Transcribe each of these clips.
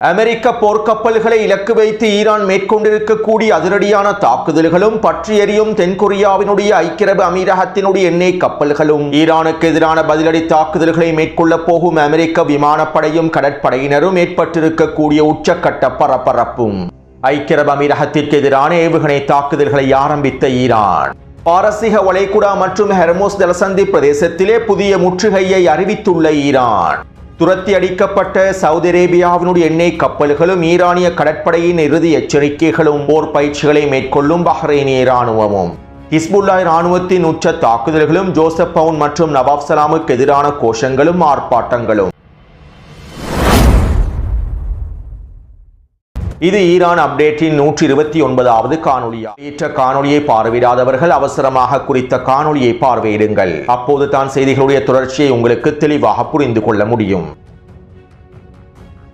அமெரிக்க போர்க்கப்பல்களை இலக்கு வைத்து ஈரான் மேற்கொண்டிருக்கக்கூடிய அதிரடியான தாக்குதல்களும் பற்றி எரியும் தென்கொரியாவினுடைய ஐக்கிய அரபு அமீரகத்தினுடைய எண்ணெய் கப்பல்களும் ஈரானுக்கு எதிரான பதிலடி தாக்குதல்களை மேற்கொள்ளப் போகும் அமெரிக்க விமானப்படையும் கடற்படையினரும் ஏற்பட்டிருக்கக்கூடிய உச்சக்கட்ட பரபரப்பும் ஐக்கிய அரபு அமீரகத்திற்கு எதிரான ஏவுகணை தாக்குதல்களை ஆரம்பித்த ஈரான் பாரசீக வளைகுடா மற்றும் ஹெர்மோஸ் ஜலசந்தி பிரதேசத்திலே புதிய முற்றுகையை அறிவித்துள்ள ஈரான் துரத்தி அடிக்கப்பட்ட சவுதி அரேபியாவினுடைய எண்ணெய் கப்பல்களும் ஈரானிய கடற்படையின் இறுதி எச்சரிக்கைகளும் போர் பயிற்சிகளை மேற்கொள்ளும் பஹ்ரைனிய இராணுவமும் ஹிஸ்புல்லா இராணுவத்தின் உச்ச தாக்குதல்களும் ஜோசப் பவுன் மற்றும் நவாப் சலாமுக்கு எதிரான கோஷங்களும் ஆர்ப்பாட்டங்களும். இது ஈரான் அப்டேட்டின் 129வது காணொலியா. ஏற்ற காணொலியை பார்வையிடாதவர்கள் அவசரமாக குறித்த காணொலியை பார்வையிடுங்கள். அப்போது தான் செய்திகளுடைய தொடர்ச்சியை உங்களுக்கு தெளிவாக புரிந்து கொள்ள முடியும்.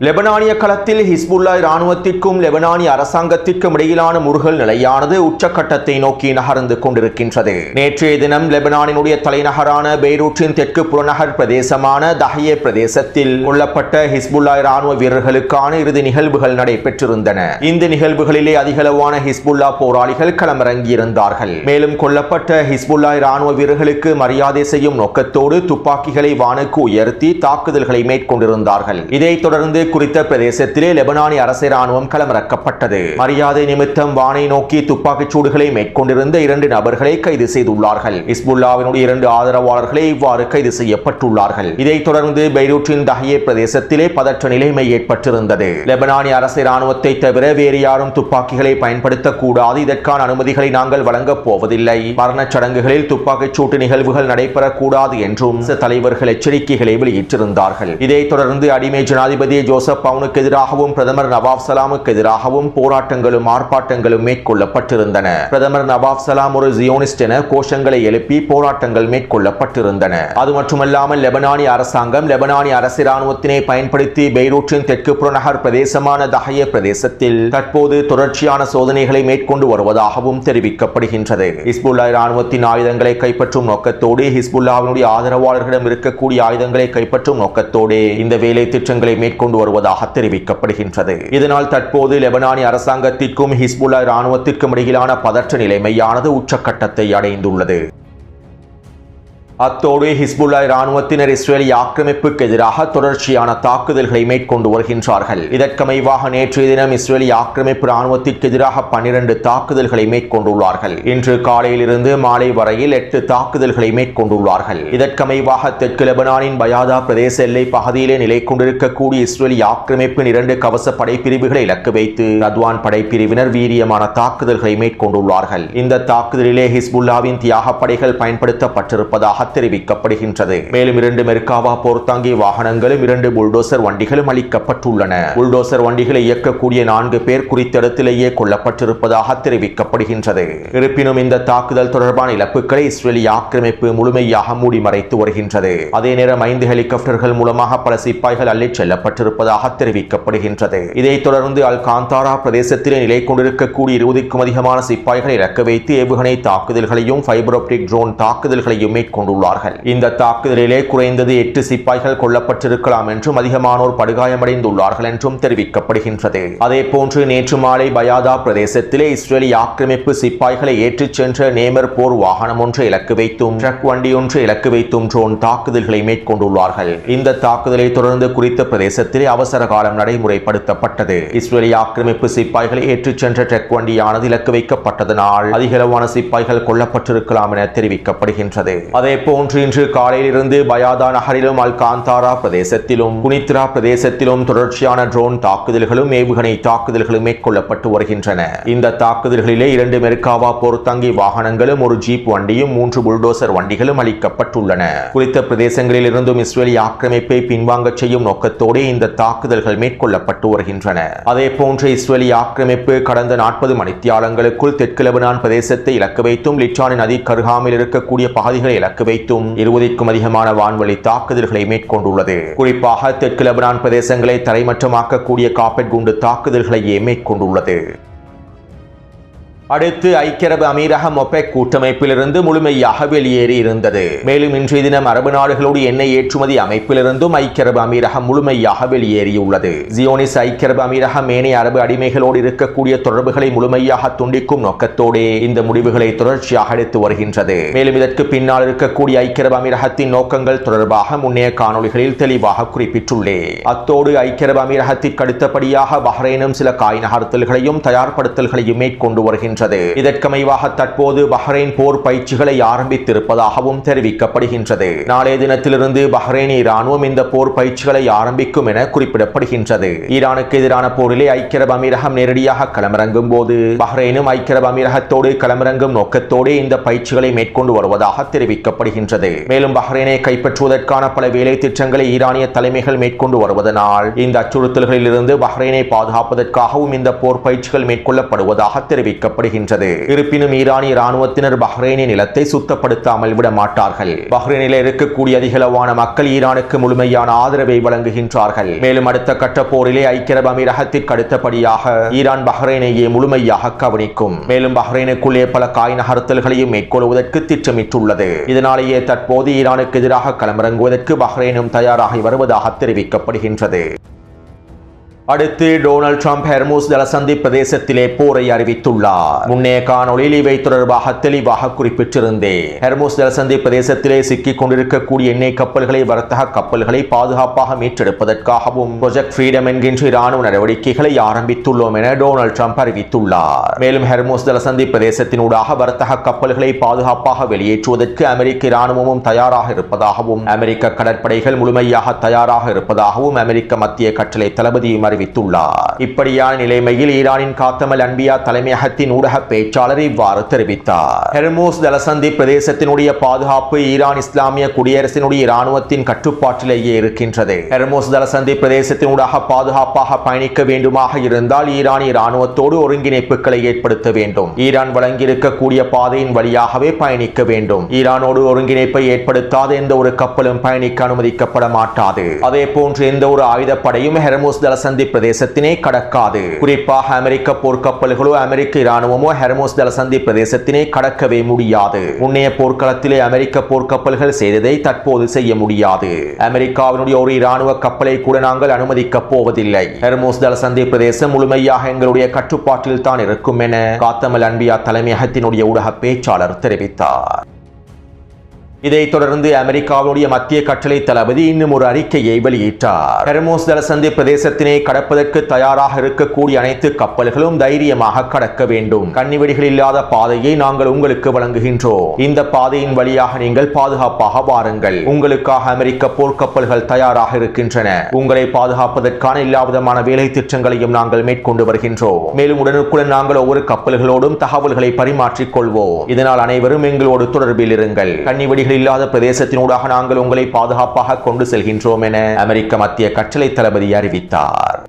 லெபனானிய களத்தில் ஹிஸ்புல்லா இராணுவத்திற்கும் லெபனானிய அரசாங்கத்திற்கும் இடையிலான முறுகல் நிலையானது உச்சக்கட்டத்தை நோக்கி நகர்ந்து கொண்டிருக்கின்றது. நேற்றைய தினம் லெபனானினுடைய தலைநகரான பெய்ரூட்டின் தெற்கு புறநகர் பிரதேசமான தஹியே பிரதேசத்தில் கொல்லப்பட்ட ஹிஸ்புல்லா இராணுவ வீரர்களுக்கான இறுதி நிகழ்வுகள் நடைபெற்றிருந்தன. இந்த நிகழ்வுகளிலே அதிகளவான ஹிஸ்புல்லா போராளிகள் களமிறங்கியிருந்தார்கள். மேலும் கொல்லப்பட்ட ஹிஸ்புல்லா இராணுவ வீரர்களுக்கு மரியாதை செய்யும் நோக்கத்தோடு துப்பாக்கிகளை வானுக்கு உயர்த்தி தாக்குதல்களை மேற்கொண்டிருந்தார்கள். இதைத் தொடர்ந்து குறித்த பிரதேசத்திலே லெபனானிய அரசு ராணுவம் களமிறக்கப்பட்டது. மரியாதை நிமித்தம் வானை நோக்கி துப்பாக்கிச் சூடுகளை மேற்கொண்டிருந்த 2 நபர்களை கைது செய்துள்ளார்கள். ஹிஸ்புல்லாவினுடைய 2 ஆதரவாளர்களை இவ்வாறு கைது செய்யப்பட்டுள்ளார்கள். இதைத் தொடர்ந்து பெய்ரூட்டின் தஹியே பிரதேசத்திலே பதற்ற நிலைமை ஏற்பட்டிருந்தது. லெபனானிய அரசு ராணுவத்தை தவிர வேறு யாரும் துப்பாக்கிகளை பயன்படுத்தக்கூடாது, இதற்கான அனுமதிகளை நாங்கள் வழங்கப் போவதில்லை, மரணச் சடங்குகளில் துப்பாக்கிச் சூட்டு நிகழ்வுகள் நடைபெறக்கூடாது என்றும் தலைவர்கள் எச்சரிக்கைகளை வெளியிட்டிருந்தார்கள். இதைத் தொடர்ந்து அடிமை ஜனாதிபதி ஜோசப் பவுனுக்கு எதிராகவும் பிரதமர் நவாப் சலாமுக்கு எதிராகவும் போராட்டங்களும் ஆர்ப்பாட்டங்களும் மேற்கொள்ளப்பட்டிருந்தன. பிரதமர் நவாப் சலாம் ஒரு ஜியோனிஸ்ட் என கோஷங்களை எழுப்பி போராட்டங்கள் மேற்கொள்ளப்பட்டிருந்தன. அது மட்டுமல்லாமல் லெபனானிய அரசாங்கம் லெபனானிய அரசு ராணுவத்தினை பயன்படுத்தி பெய்ரூட்டின் தெற்கு புறநகர் பிரதேசமான தஹியே பிரதேசத்தில் தற்போது தொடர்ச்சியான சோதனைகளை மேற்கொண்டு வருவதாகவும் தெரிவிக்கப்படுகின்றது. ஹிஸ்புல்லா இராணுவத்தின் ஆயுதங்களை கைப்பற்றும் நோக்கத்தோடு ஹிஸ்புல்லாவினுடைய ஆதரவாளர்களிடம் இருக்கக்கூடிய ஆயுதங்களை கைப்பற்றும் நோக்கத்தோடு இந்த வேலை திட்டங்களை மேற்கொண்டு வருவதாக தெரிவிக்கப்படுகின்றது. இதனால் தற்போது லெபனானிய அரசாங்கத்திற்கும் ஹிஸ்புல்லா இராணுவத்திற்கும் இடையிலான பதற்ற நிலைமையானது உச்சக்கட்டத்தை அடைந்துள்ளது. அத்தோடு ஹிஸ்புல்லா இராணுவத்தினர் இஸ்ரேலிய ஆக்கிரமிப்புக்கு எதிராக தொடர்ச்சியான தாக்குதல்களை மேற்கொண்டு வருகின்றார்கள். இதற்கமைவாக நேற்றைய தினம் இஸ்ரேலிய ஆக்கிரமிப்பு இராணுவத்திற்கு எதிராக 12 தாக்குதல்களை மேற்கொண்டுள்ளார்கள். இன்று காலையிலிருந்து மாலை வரையில் 8 தாக்குதல்களை மேற்கொண்டுள்ளார்கள். இதற்கமைவாக தெற்கு லெபனானின் பயாதா பிரதேச எல்லை பகுதியிலே நிலை கொண்டிருக்கக்கூடிய இஸ்ரேலிய ஆக்கிரமிப்பின் 2 கவச படைப்பிரிவுகளை இலக்கு வைத்து ரத்வான் படைப்பிரிவினர் வீரியமான தாக்குதல்களை மேற்கொண்டுள்ளார்கள். இந்த தாக்குதலிலே ஹிஸ்புல்லாவின் தியாக படைகள் பயன்படுத்தப்பட்டிருப்பதாக தெரிவிக்கப்படுகின்றது. மேலும் 2 மெர்காவா போர்த்தாங்கிய வாகனங்களும் 2 புல்டோசர் வண்டிகளும் அளிக்கப்பட்டுள்ளன. புல்டோசர் வண்டிகளை இயக்கக்கூடிய 4 பேர் குறித்த இடத்திலேயே கொல்லப்பட்டிருப்பதாக தெரிவிக்கப்படுகின்றது. இருப்பினும் இந்த தாக்குதல் தொடர்பான இழப்புகளை இஸ்ரேலிய ஆக்கிரமிப்பு முழுமையாக மூடி மறைத்து வருகின்றது. அதே நேரம் 5 ஹெலிகாப்டர்கள் மூலமாக பல சிப்பாய்கள் அள்ளிச் செல்லப்பட்டிருப்பதாக தெரிவிக்கப்படுகின்றது. இதைத் தொடர்ந்து அல் காந்தாரா பிரதேசத்திலே நிலை கொண்டிருக்கக்கூடிய 20க்கும் அதிகமான சிப்பாய்களை இலக்கு வைத்து ஏவுகணை தாக்குதல்களையும் ஃபைபர் ஆப்டிக் ட்ரோன் தாக்குதல்களையும் மேற்கொண்டு இந்த தாக்குதலிலே குறைந்தது 8 சிப்பாய்கள் கொல்லப்பட்டிருக்கலாம் என்றும் அதிகமானோர் படுகாயமடைந்துள்ளார்கள் என்றும் தெரிவிக்கப்படுகின்றது. அதே போன்று நேற்று மாலை பயாதா பிரதேசத்திலே இஸ்ரேலிய ஆக்கிரமிப்பு சிப்பாய்களை ஏற்றிச் சென்ற நேமர் போர் வாகனம் ஒன்றை இலக்கு வைத்தும் ட்ரக் வண்டி ஒன்றை இலக்கு வைத்தும் ட்ரோன் தாக்குதல்களை மேற்கொண்டுள்ளார்கள். இந்த தாக்குதலை தொடர்ந்து குறித்த பிரதேசத்திலே அவசர காலம் நடைமுறைப்படுத்தப்பட்டது. இஸ்ரேலிய ஆக்கிரமிப்பு சிப்பாய்களை ஏற்றிச் சென்ற ட்ரக் வண்டியானது இலக்கு வைக்கப்பட்டதனால் அதிகளவான சிப்பாய்கள் கொல்லப்பட்டிருக்கலாம் என தெரிவிக்கப்படுகின்றது. அதே போன்று இன்று காலையிலிருந்து பயாதா நகரிலும் அல் காந்தாரா பிரதேசத்திலும் குனித்ரா பிரதேசத்திலும் தொடர்ச்சியான ட்ரோன் தாக்குதல்களும் ஏவுகணை தாக்குதல்களும் மேற்கொள்ளப்பட்டு வருகின்றன. இந்த தாக்குதல்களிலே 2 மெர்காவா போர்த்தாங்கி வாகனங்களும் 1 ஜீப் வண்டியும் 3 புல்டோசர் வண்டிகளும் அளிக்கப்பட்டுள்ளன. குறித்த பிரதேசங்களில் இருந்தும் இஸ்ரேலிய ஆக்கிரமிப்பை பின்வாங்க செய்யும் நோக்கத்தோடு இந்த தாக்குதல்கள் மேற்கொள்ளப்பட்டு வருகின்றன. அதே போன்று இஸ்ரேலிய ஆக்கிரமிப்பு கடந்த 40 மணித்தியாலங்களுக்குள் தெற்கு லெபனான் பிரதேசத்தை இலக்கு வைத்தும் லிச்சானி நதி கருகாமில் இருக்கக்கூடிய பகுதிகளை இலக்கு வைத்தும் 20க்கும் அதிகமான வான்வழி தாக்குதல்களை மேற்கொண்டுள்ளது. குறிப்பாக தெற்கு லெபனான் பிரதேசங்களை தரைமட்டமாக்கக்கூடிய காப்பெட் குண்டு தாக்குதல்களையே மேற்கொண்டுள்ளது. அடுத்து ஐக்கிய அரபு அமீரகம் ஒபெக் கூட்டமைப்பிலிருந்து முழுமையாக வெளியேறி இருந்தது. மேலும் இன்றைய தினம் அரபு நாடுகளோடு எண்ணெய் ஏற்றுமதி அமைப்பிலிருந்தும் ஐக்கிய அரபு அமீரகம் முழுமையாக வெளியேறியுள்ளது. ஜியோனிஸ் ஐக்கிய அரபு அமீரகம் ஏனைய அரபு அடிமைகளோடு இருக்கக்கூடிய தொடர்புகளை முழுமையாக துண்டிக்கும் நோக்கத்தோடு இந்த முடிவுகளை தொடர்ச்சியாக எடுத்து வருகின்றது. மேலும் இதற்கு பின்னால் இருக்கக்கூடிய ஐக்கிய அரபு அமீரகத்தின் நோக்கங்கள் தொடர்பாக முன்னைய காணொளிகளில் தெளிவாக குறிப்பிட்டுள்ளேன். அத்தோடு ஐக்கிய அரபு அமீரகத்திற்கு அடுத்தபடியாக பஹ்ரைனும் சில காய் நகர்த்தல்களையும் தயார்படுத்தல்களையும் மேற்கொண்டு வருகின்றது. இதற்கமைவாக தற்போது பஹ்ரைன் போர் பயிற்சிகளை ஆரம்பித்திருப்பதாகவும் தெரிவிக்கப்படுகின்றது. நாளைய தினத்திலிருந்து பஹ்ரைனி இராணுவம் இந்த போர் பயிற்சிகளை ஆரம்பிக்கும் என குறிப்பிடப்படுகின்றது. ஈரானுக்கு எதிரான போரிலே ஐக்கிய அரபு அமீரகம் நேரடியாக களமிறங்கும் போது பஹ்ரைனும் ஐக்கிய அரபு அமீரகத்தோடு களமிறங்கும் நோக்கத்தோடு இந்த பயிற்சிகளை மேற்கொண்டு வருவதாக தெரிவிக்கப்படுகின்றது. மேலும் பஹ்ரைனை கைப்பற்றுவதற்கான பல வேலை திட்டங்களை ஈரானிய தலைமைகள் மேற்கொண்டு வருவதனால் இந்த அச்சுறுத்தல்களில் இருந்து பஹ்ரைனை பாதுகாப்பதற்காகவும் இந்த போர் பயிற்சிகள் மேற்கொள்ளப்படுவதாக தெரிவிக்கப்படுகின்றது. இருப்பினும் ஈரானிய இராணுவத்தினர் பஹ்ரைனின் நிலத்தை சுத்தப்படுத்தாமல் விட மாட்டார்கள். பஹ்ரைனில் இருக்கக்கூடிய அதிகளவான மக்கள் ஈரானுக்கு முழுமையான ஆதரவை வழங்குகின்றார்கள். மேலும் அடுத்த கட்ட போரிலே ஐக்கிய அரபு அமீரகத்திற்கு அடுத்தபடியாக ஈரான் பஹ்ரைனையே முழுமையாக கவனிக்கும். மேலும் பஹ்ரைனுக்குள்ளே பல காய் நகர்த்தல்களையும் மேற்கொள்வதற்கு திட்டமிட்டுள்ளது. இதனாலேயே தற்போது ஈரானுக்கு எதிராக களமிறங்குவதற்கு பஹ்ரைனும் தயாராகி வருவதாக தெரிவிக்கப்படுகின்றது. அடுத்து டொனால்ட் ட்ரம்ப் ஹெர்முஸ் ஜலசந்தி பிரதேசத்திலே போரை அறிவித்துள்ளார். முன்னைய காணொளியில் இவை தொடர்பாக தெளிவாக குறிப்பிட்டிருந்தேன். ஹெர்முஸ் ஜலசந்தி பிரதேசத்திலே சிக்கிக் கொண்டிருக்கக்கூடிய எண்ணெய் கப்பல்களை வர்த்தக கப்பல்களை பாதுகாப்பாக மீட்டெடுப்பதற்காகவும் ப்ராஜெக்ட் ஃப்ரீடம் என்கின்ற இராணுவ நடவடிக்கைகளை ஆரம்பித்துள்ளோம் என டொனால்ட் ட்ரம்ப் அறிவித்துள்ளார். மேலும் ஹெர்முஸ் ஜலசந்தி பிரதேசத்தினூடாக வர்த்தக கப்பல்களை பாதுகாப்பாக வெளியேற்றுவதற்கு அமெரிக்க இராணுவமும் தயாராக இருப்பதாகவும் அமெரிக்க கடற்படைகள் முழுமையாக தயாராக இருப்பதாகவும் அமெரிக்க மத்திய கட்டளை தளபதியும் அறிவித்துள்ளார். இப்படியான நிலைமையில் ஈரானின் காத்தமல் அன்பியா தலைமையகத்தின் ஊடக பேச்சாளர் இவ்வாறு தெரிவித்தார். ஹெர்முஸ் ஜலசந்தி பிரதேசத்தினுடைய பாதுகாப்பு ஈரான் இஸ்லாமிய குடியரசினுடைய இராணுவத்தின் கட்டுப்பாட்டிலேயே இருக்கின்றது. ஹெர்முஸ் ஜலசந்தி பிரதேசத்தினூடாக பாதுகாப்பாக பயணிக்க வேண்டுமாக இருந்தால் ஈரானிய இராணுவத்தோடு ஒருங்கிணைப்புகளை ஏற்படுத்த வேண்டும். ஈரான் வழங்கியிருக்கக்கூடிய பாதையின் வழியாகவே பயணிக்க வேண்டும். ஈரானோடு ஒருங்கிணைப்பை ஏற்படுத்தாத எந்த ஒரு கப்பலும் பயணிக்க அனுமதிக்கப்பட மாட்டாது. அதே போன்று எந்த ஒரு ஆயுதப்படையும் ஹெர்முஸ் ஜலசந்தி பிரதேசத்தினை கடக்காது. குறிப்பாக அமெரிக்க போர்க்கப்பல்களோ அமெரிக்க இராணுவமோ ஹெர்முஸ் ஜலசந்தி பிரதேசத்தினை கடக்கவே முடியாது. முன்னைய போர்க்களத்திலே அமெரிக்க போர்க்கப்பல்கள் செய்ததை தற்போது செய்ய முடியாது. அமெரிக்காவினுடைய ஒரு இராணுவ கப்பலை கூட நாங்கள் அனுமதிக்கப் போவதில்லை. ஹெர்முஸ் ஜலசந்தி பிரதேசம் முழுமையாக எங்களுடைய கட்டுப்பாட்டில் தான் இருக்கும் என காத்தமல் அன்பியா தலைமையகத்தினுடைய ஊடக பேச்சாளர் தெரிவித்தார். இதைத் தொடர்ந்து அமெரிக்காவுடைய மத்திய கட்டளை தளபதி இன்னும் ஒரு அறிக்கையை வெளியிட்டார். ஹெர்முஸ் ஜலசந்தி பிரதேசத்தினை கடப்பதற்கு தயாராக இருக்கக்கூடிய அனைத்து கப்பல்களும் தைரியமாக கடக்க வேண்டும். கண்ணிவெடிகள் இல்லாத பாதையை நாங்கள் உங்களுக்கு வழங்குகின்றோம். இந்த பாதையின் வழியாக நீங்கள் பாதுகாப்பாக வாருங்கள். உங்களுக்காக அமெரிக்க போர்க்கப்பல்கள் தயாராக இருக்கின்றன. உங்களை பாதுகாப்பதற்கான எல்லா விதமான வேலை திட்டங்களையும் நாங்கள் மேற்கொண்டு வருகின்றோம். மேலும் உடனுக்குடன் நாங்கள் ஒவ்வொரு கப்பல்களோடும் தகவல்களை பரிமாற்றிக் கொள்வோம். இதனால் அனைவரும் எங்களோடு தொடர்பில் இருங்கள். கண்ணிவெடிகள் இல்லாத பிரதேசத்தினூடாக நாங்கள் உங்களை பாதுகாப்பாக கொண்டு செல்கின்றோம் என அமெரிக்க மத்திய கட்டளை தளபதி அறிவித்தார்.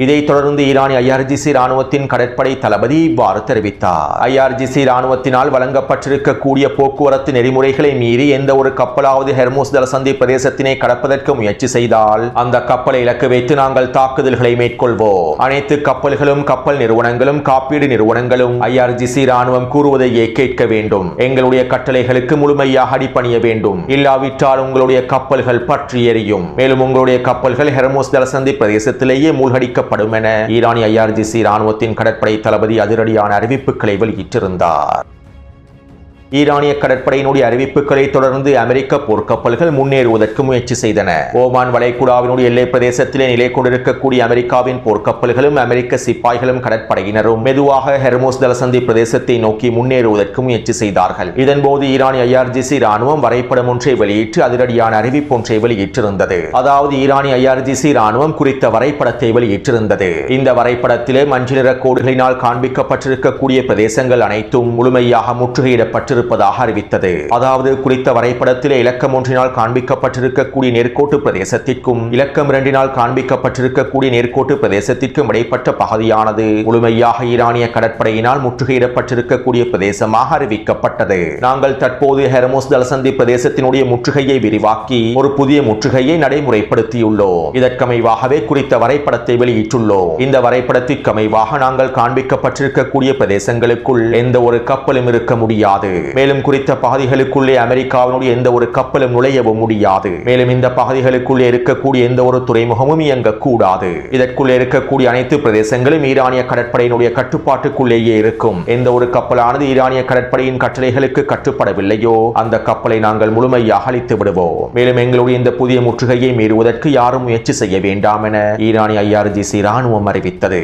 இதைத் தொடர்ந்து ஈரானிய IRGC ராணுவத்தின் கடற்படை தளபதி இவ்வாறு தெரிவித்தார். IRGC ராணுவத்தினால் வழங்கப்பட்டிருக்கக்கூடிய போக்குவரத்து நெறிமுறைகளை மீறி எந்த ஒரு கப்பலாவது ஹெர்முஸ் ஜலசந்தி பிரதேசத்தினை கடப்பதற்கு முயற்சி செய்தால் அந்த கப்பலை இலக்கு வைத்து நாங்கள் தாக்குதல்களை மேற்கொள்வோம். அனைத்து கப்பல்களும் கப்பல் நிறுவனங்களும் காப்பீடு நிறுவனங்களும் IRGC ராணுவம் கூறுவதையே கேட்க வேண்டும். எங்களுடைய கட்டளைகளுக்கு முழுமையாக அடிபணிய வேண்டும். இல்லாவிட்டால் உங்களுடைய கப்பல்கள் பற்றி எரியும். மேலும் உங்களுடைய கப்பல்கள் ஹெர்முஸ் ஜலசந்தி பிரதேசத்திலேயே மூழ்கடிக்க என ஈரானிய IRGC ராணுவத்தின் கடற்படை தளபதி அதிரடியான அறிவிப்புகளை வெளியிட்டிருந்தார். ஈரானிய கடற்படையினுடைய அறிவிப்புகளை தொடர்ந்து அமெரிக்க போர்க்கப்பல்கள் முன்னேறுவதற்கு முயற்சி செய்தன. ஓமான் வளைகுடாவினுடைய எல்லை பிரதேசத்திலே நிலை கொண்டிருக்கக்கூடிய அமெரிக்காவின் போர்க்கப்பல்களும் அமெரிக்க சிப்பாய்களும் கடற்படையினரும் மெதுவாக ஹெர்முஸ் ஜலசந்தி பிரதேசத்தை நோக்கி முன்னேறுவதற்கு முயற்சி செய்தார்கள். இதன்போது ஈரானிய IRGC ராணுவம் வரைபடம் ஒன்றை வெளியிட்டு அதிரடியான அறிவிப்பு ஒன்றை வெளியிட்டிருந்தது. அதாவது ஈரானிய IRGC ராணுவம் குறித்த வரைபடத்தை வெளியிட்டிருந்தது. இந்த வரைபடத்திலே மஞ்சள் நிற கோடுகளினால் காண்பிக்கப்பட்டிருக்கக்கூடிய பிரதேசங்கள் அனைத்தும் முழுமையாக முற்றுகையிடப்பட்டிருப்பது செய்யப்பட்டிருப்பதாக அறிவித்தது. அதாவது குறித்த வரைபடத்திலே இலக்கம் 1 காண்பிக்கப்பட்டிருக்கக்கூடிய நேர்கோட்டு பிரதேசத்திற்கும் இலக்கம் 2 காண்பிக்கப்பட்டிருக்கக்கூடிய நேர்கோட்டு பிரதேசத்திற்கும் இடைப்பட்ட பகுதியானது முழுமையாக ஈரானிய கடற்படையினால் முற்றுகையிடப்பட்டிருக்கக்கூடிய பிரதேசமாக அறிவிக்கப்பட்டது. நாங்கள் தற்போது ஹெர்முஸ் ஜலசந்தி பிரதேசத்தினுடைய முற்றுகையை விரிவாக்கி ஒரு புதிய முற்றுகையை நடைமுறைப்படுத்தியுள்ளோம். இதற்கமைவாகவே குறித்த வரைபடத்தை வெளியிட்டுள்ளோம். இந்த வரைபடத்திற்கு அமைவாக நாங்கள் காண்பிக்கப்பட்டிருக்கக்கூடிய பிரதேசங்களுக்குள் எந்த ஒரு கப்பலும் இருக்க முடியாது. மேலும் குறித்த பகுதிகளுக்குள்ளே அமெரிக்காவினுடைய எந்த ஒரு கப்பலும் நுழையவும் முடியாது. மேலும் இந்த பகுதிகளுக்குள்ளே இருக்கக்கூடிய எந்த ஒரு துறைமுகமும் இயங்கக்கூடாது. இதற்குள்ளே இருக்கக்கூடிய அனைத்து பிரதேசங்களும் ஈரானிய கடற்படையினுடைய கட்டுப்பாட்டுக்குள்ளேயே இருக்கும். எந்த ஒரு கப்பலானது ஈரானிய கடற்படையின் கட்டளைகளுக்கு கட்டுப்படவில்லையோ அந்த கப்பலை நாங்கள் முழுமையாக அழித்து விடுவோம். மேலும் எங்களுடைய இந்த புதிய முற்றுகையை மீறுவதற்கு யாரும் முயற்சி செய்ய வேண்டாம் என ஈரானிய IRGC ராணுவம் அறிவித்தது.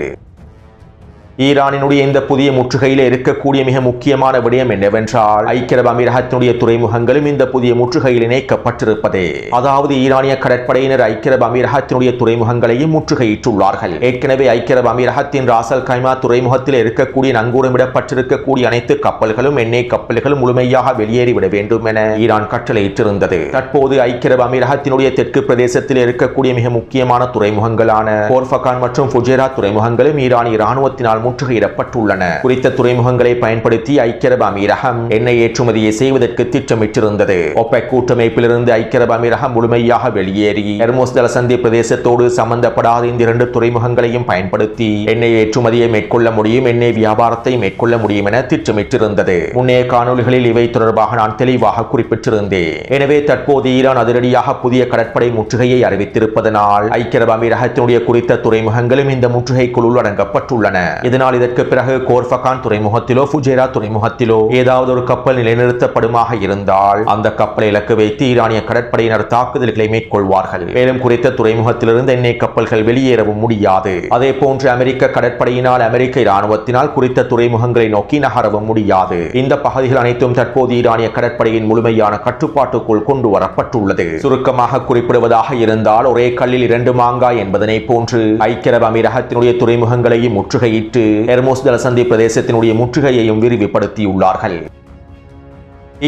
ஈரானினுடைய இந்த புதிய முற்றுகையில் இருக்கக்கூடிய மிக முக்கியமான விடயம் என்னவென்றால் ஐக்கிய அரபு அமீரகத்தினுடைய துறைமுகங்களும் இந்த புதிய முற்றுகையில் இணைக்கப்பட்டிருப்பதே. அதாவது ஈரானிய கடற்படையினர் ஐக்கிய அரபு அமீரகத்தினுடைய துறைமுகங்களையும் முற்றுகையிட்டுள்ளார்கள். ஏற்கனவே ஐக்கிய அரபு அமீரகத்தின் ராசல் கைமா துறைமுகத்தில் இருக்கக்கூடிய நங்கூரமிடப்பட்டிருக்கக்கூடிய அனைத்து கப்பல்களும் எண்ணெய் கப்பல்களும் முழுமையாக வெளியேறிவிட வேண்டும் என ஈரான் கட்டளையிட்டிருந்தது. தற்போது ஐக்கிய அரபு அமீரகத்தினுடைய தெற்கு பிரதேசத்தில் இருக்கக்கூடிய மிக முக்கியமான துறைமுகங்களான கோர்ஃபகான் மற்றும் ஃபுஜேரா துறைமுகங்களும் ஈரானிய ராணுவத்தினால் முற்றுகையிடப்பட்டுள்ளன. குறித்த துறைமுகங்களை பயன்படுத்தி ஐக்கிய அரபு அமீரகம் எண்ணெய் ஏற்றுமதியை செய்வதற்கு திட்டமிட்டிருந்தது. ஒபெக் கூட்டமைப்பிலிருந்து ஐக்கிய அரபு அமீரகம் முழுமையாக வெளியேறி ஹெர்முஸ் ஜலசந்தி பிரதேசத்தோடு சம்பந்தப்படாத இந்த 2 துறைமுகங்களையும் பயன்படுத்தி எண்ணெய் ஏற்றுமதியை மேற்கொள்ள முடியும், எண்ணெய் வியாபாரத்தை மேற்கொள்ள முடியும் என திட்டமிட்டிருந்தது. முன்னைய காணொலிகளில் இவை தொடர்பாக நான் தெளிவாக குறிப்பிட்டிருந்தேன். எனவே தற்போது ஈரான் அதிரடியாக புதிய கடற்படை முற்றுகையை அறிவித்திருப்பதனால் ஐக்கிய அரபு அமீரகத்தினுடைய குறித்த துறைமுகங்களும் இந்த முற்றுகைக்குள் உள்ளடங்கப்பட்டுள்ளன. இதனால் இதற்கு பிறகு கோர்ஃபகான் துறைமுகத்திலோ ஃபுஜேரா துறைமுகத்திலோ ஏதாவது ஒரு கப்பல் நிலைநிறுத்தப்படுமாக இருந்தால் அந்த கப்பலை இலக்கு வைத்து ஈரானிய கடற்படையினர் தாக்குதல்களை மேற்கொள்வார்கள். மேலும் குறித்த துறைமுகத்திலிருந்து எண்ணெய் கப்பல்கள் வெளியேறவும் முடியாது. அதே போன்று அமெரிக்க கடற்படையினால் அமெரிக்க இராணுவத்தினால் குறித்த துறைமுகங்களை நோக்கி நகரவும் முடியாது. இந்த பகுதிகள் அனைத்தும் தற்போது ஈரானிய கடற்படையின் முழுமையான கட்டுப்பாட்டுக்குள் கொண்டு வரப்பட்டுள்ளது. சுருக்கமாக குறிப்பிடுவதாக இருந்தால் ஒரே கல்லில் 2 மாங்காய் என்பதனை போன்று ஐக்கிய அரபு அமீரகத்தினுடைய துறைமுகங்களையும் முற்றுகையிட்டு ஹெர்முஸ் ஜலசந்தி பிரதேசத்தினுடைய முற்றுகையையும் விரிவுபடுத்தியுள்ளார்கள்.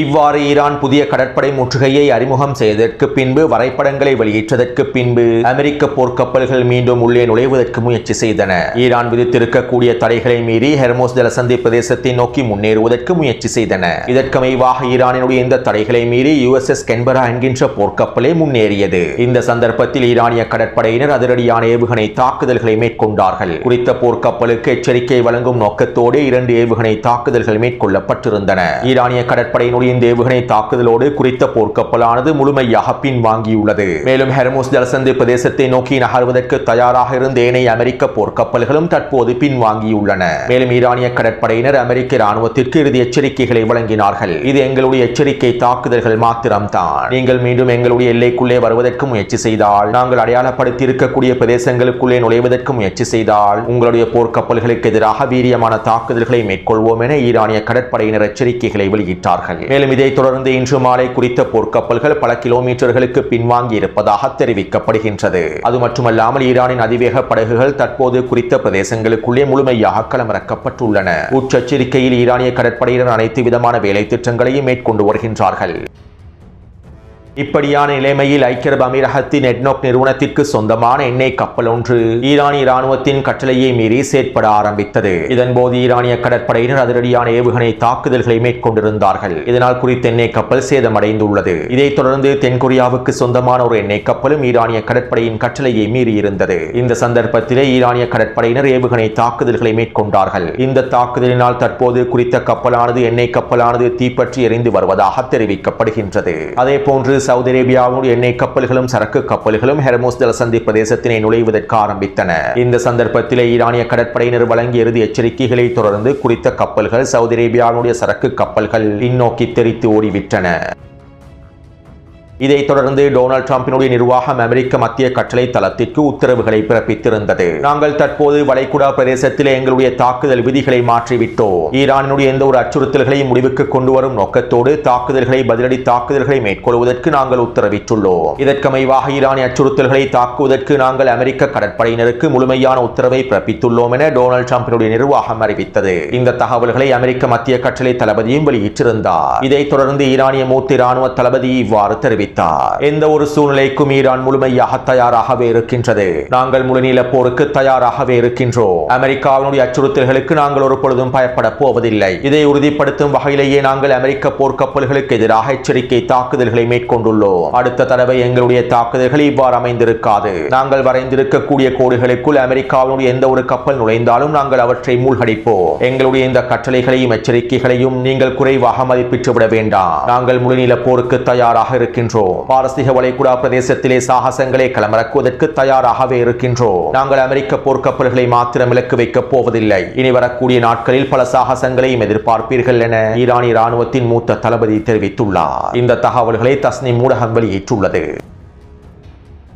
இவ்வாறு ஈரான் புதிய கடற்படை முற்றுகையை அறிமுகம் செய்ததற்கு பின்பு வரைபடங்களை வெளியிட்டதற்கு பின்பு அமெரிக்க போர்க்கப்பல்கள் மீண்டும் உள்ளே நுழைவதற்கு முயற்சி செய்தன. ஈரான் விதித்திருக்கக்கூடிய தடைகளை மீறி ஹெர்முஸ் ஜலசந்தி பிரதேசத்தை நோக்கி முன்னேறுவதற்கு முயற்சி செய்தன. இதற்கமைவாக ஈரானினுடைய இந்த தடைகளை மீறி USS கென்பரா என்கின்ற போர்க்கப்பலே முன்னேறியது. இந்த சந்தர்ப்பத்தில் ஈரானிய கடற்படையினர் அதிரடியான ஏவுகணை தாக்குதல்களை மேற்கொண்டார்கள். குறித்த போர்க்கப்பலுக்கு எச்சரிக்கை வழங்கும் நோக்கத்தோடு 2 ஏவுகணை தாக்குதல்கள் மேற்கொள்ளப்பட்டிருந்தன. ஈரானிய கடற்படையினுடைய இந்த ஏவுகணை தாக்குதலோடு குறித்த போர்க்கப்பலானது முழுமையாக பின்வாங்கியுள்ளது. மேலும் ஹெர்முஸ் ஜலசந்தி பிரதேசத்தை நோக்கி நகர்வதற்கு தயாராக இருந்த ஏனைய அமெரிக்க போர்க்கப்பல்களும் தற்போது பின்வாங்கியுள்ளன. மேலும் ஈரானிய கடற்படையினர் அமெரிக்க இராணுவத்திற்கு இறுதி எச்சரிக்கைகளை வழங்கினார்கள். இது எங்களுடைய எச்சரிக்கை தாக்குதல்கள் மாத்திரம்தான். நீங்கள் மீண்டும் எங்களுடைய எல்லைக்குள்ளே வருவதற்கு முயற்சி செய்தால், நாங்கள் அடையாளப்படுத்தி இருக்கக்கூடிய பிரதேசங்களுக்குள்ளே நுழைவதற்கு முயற்சி செய்தால் உங்களுடைய போர்க்கப்பல்களுக்கு எதிராக வீரியமான தாக்குதல்களை மேற்கொள்வோம் என ஈரானிய கடற்படையினர் எச்சரிக்கைகளை வெளியிட்டார்கள். மேலும் இதைத் தொடர்ந்து இன்று மாலை குறித்த போர்க்கப்பல்கள் பல கிலோமீட்டர்களுக்கு பின்வாங்கி இருப்பதாக தெரிவிக்கப்படுகின்றது. அது மட்டுமல்லாமல் ஈரானின் அதிவேக படகுகள் தற்போது குறித்த பிரதேசங்களுக்குள்ளே முழுமையாக களமிறக்கப்பட்டுள்ளன. உச்செச்சரிக்கையில் ஈரானிய கடற்படையினர் அனைத்து விதமான வேலை திட்டங்களையும் மேற்கொண்டு வருகின்றார்கள். இப்படியான நிலைமையில் ஐக்கிய அரபு அமீரகத்தின் எட்னோக் நிறுவனத்திற்கு சொந்தமான எண்ணெய் கப்பல் ஒன்று ஈரானிய இராணுவத்தின் கட்டளையை மீறி செயற்பட ஆரம்பித்தது. இதன்போது ஈரானிய கடற்படையினர் அதிரடியான ஏவுகணை தாக்குதல்களை மேற்கொண்டிருந்தார்கள். இதனால் குறித்த எண்ணெய் கப்பல் சேதமடைந்துள்ளது. இதைத் தொடர்ந்து தென்கொரியாவுக்கு சொந்தமான ஒரு எண்ணெய் கப்பலும் ஈரானிய கடற்படையின் கட்டளையை மீறியிருந்தது. இந்த சந்தர்ப்பத்திலே ஈரானிய கடற்படையினர் ஏவுகணை தாக்குதல்களை மேற்கொண்டார்கள். இந்த தாக்குதலினால் தற்போது குறித்த கப்பலானது எண்ணெய் கப்பலானது தீப்பற்றி எரிந்து வருவதாக தெரிவிக்கப்படுகின்றது. அதே போன்று சவுதி அரேபியாவுடைய எண்ணெய் கப்பல்களும் சரக்கு கப்பல்களும் ஹெர்முஸ் ஜலசந்தி பிரதேசத்தினை நுழைவதற்கு ஆரம்பித்தன. இந்த சந்தர்ப்பத்திலே ஈரானிய கடற்படையினர் வழங்கிய இறுதி எச்சரிக்கைகளை தொடர்ந்து குறித்த கப்பல்கள் சவுதி அரேபியாவுடைய சரக்கு கப்பல்கள் பின்னோக்கி தெரித்து ஓடிவிட்டன. இதைத் தொடர்ந்து டொனால்ட் டிரம்பினுடைய நிர்வாகம் அமெரிக்க மத்திய கட்டளை தளத்திற்கு உத்தரவுகளை பிறப்பித்திருந்தது. நாங்கள் தற்போது வளைகுடா பிரதேசத்திலே எங்களுடைய தாக்குதல் விதிகளை மாற்றிவிட்டோம். ஈரானினுடைய எந்த ஒரு அச்சுறுத்தல்களையும் முடிவுக்கு கொண்டு வரும் நோக்கத்தோடு தாக்குதல்களை பதிலடி தாக்குதல்களை மேற்கொள்வதற்கு நாங்கள் உத்தரவிட்டுள்ளோம். இதற்கமைவாக ஈரானிய அச்சுறுத்தல்களை தாக்குவதற்கு நாங்கள் அமெரிக்க கடற்படையினருக்கு முழுமையான உத்தரவை பிறப்பித்துள்ளோம் என டொனால்ட் டிரம்பினுடைய நிர்வாகம் அறிவித்தது. இந்த தகவல்களை அமெரிக்க மத்திய கட்டளை தளபதியும் வெளியிட்டிருந்தார். இதைத் தொடர்ந்து ஈரானிய மூத்த இராணுவ தளபதி இவ்வாறு தெரிவித்தார். எந்த ஒரு சூழ்நிலைக்கும் ஈரான் முழுமையாக தயாராகவே இருக்கின்றது. நாங்கள் முழுநீள போருக்கு தயாராகவே இருக்கின்றோம். அமெரிக்காவினுடைய அச்சுறுத்தல்களுக்கு நாங்கள் ஒரு பொழுதும் பயப்பட போவதில்லை. இதை உறுதிப்படுத்தும் வகையிலேயே நாங்கள் அமெரிக்க போர்க்கப்பல்களுக்கு எதிராக எச்சரிக்கை தாக்குதல்களை மேற்கொண்டுள்ளோம். அடுத்த தடவை எங்களுடைய தாக்குதல்கள் இவ்வாறு அமைந்திருக்காது. நாங்கள் வரைந்திருக்கக்கூடிய கோடுகளுக்குள் அமெரிக்காவினுடைய எந்த ஒரு கப்பல் நுழைந்தாலும் நாங்கள் அவற்றை மூழ்கடிப்போம். எங்களுடைய இந்த கட்டளைகளையும் எச்சரிக்கைகளையும் நீங்கள் குறைவாக மதிப்பிட்டு விட வேண்டாம். நாங்கள் முழுநீள போருக்கு தயாராக இருக்கின்றோம். பாரசீக வளைகுடா பிரதேசத்திலே சாகசங்களை களமிறக்குவதற்கு தயாராகவே இருக்கின்றோம். நாங்கள் அமெரிக்க போர்க்கப்பல்களை மாத்திரம் இலக்கு வைக்கப் போவதில்லை. இனி வரக்கூடிய நாட்களில் பல சாகசங்களையும் எதிர்பார்ப்பீர்கள் என ஈரானிய ராணுவத்தின் மூத்த தளபதி தெரிவித்துள்ளார். இந்த தகவல்களை தஸ்னீம் ஊடகம் வெளியிட்டுள்ளது.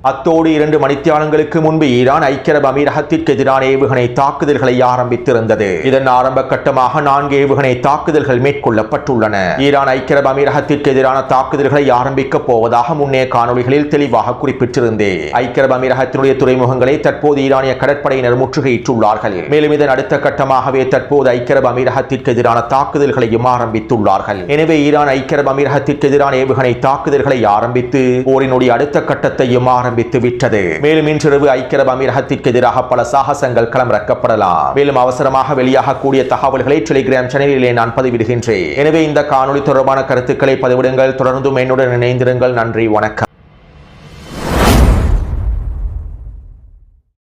அத்தோடு 2 மணித்தியாலங்களுக்கு முன்பு ஈரான் ஐக்கிய அரபு அமீரகத்திற்கு எதிரான ஏவுகணை தாக்குதல்களை ஆரம்பித்திருந்தது. இதன் ஆரம்ப கட்டமாக 4 ஏவுகணை தாக்குதல்கள் மேற்கொள்ளப்பட்டுள்ளன. ஈரான் ஐக்கிய அரபு அமீரகத்திற்கு எதிரான தாக்குதல்களை ஆரம்பிக்கப் போவதாக முன்னைய காணொலிகளில் தெளிவாக குறிப்பிட்டிருந்தேன். ஐக்கிய அரபு அமீரகத்தினுடைய துறைமுகங்களை தற்போது ஈரானிய கடற்படையினர் முற்றுகையிட்டுள்ளார்கள். மேலும் இதன் அடுத்த கட்டமாகவே தற்போது ஐக்கிய அரபு அமீரகத்திற்கு எதிரான தாக்குதல்களையும் ஆரம்பித்துள்ளார்கள். எனவே ஈரான் ஐக்கிய அரபு அமீரகத்திற்கு எதிரான ஏவுகணை தாக்குதல்களை ஆரம்பித்து போரினுடைய அடுத்த கட்டத்தையும் ஆரம்பித்து விட்டது. மேலும் இன்றிரவு ஐக்கிய அரபு அமீரகத்திற்கு எதிராக பல சாகசங்கள் களமிறக்கப்படலாம். மேலும் அவசரமாக வெளியாகக்கூடிய தகவல்களை டெலிகிராம் சேனலிலே நான் பதிவிடுகின்றேன். எனவே இந்த காணொலி தொடர்பான கருத்துக்களை பதிவிடுங்கள். தொடர்ந்தும் என்னுடன் இணைந்திருங்கள். நன்றி, வணக்கம்.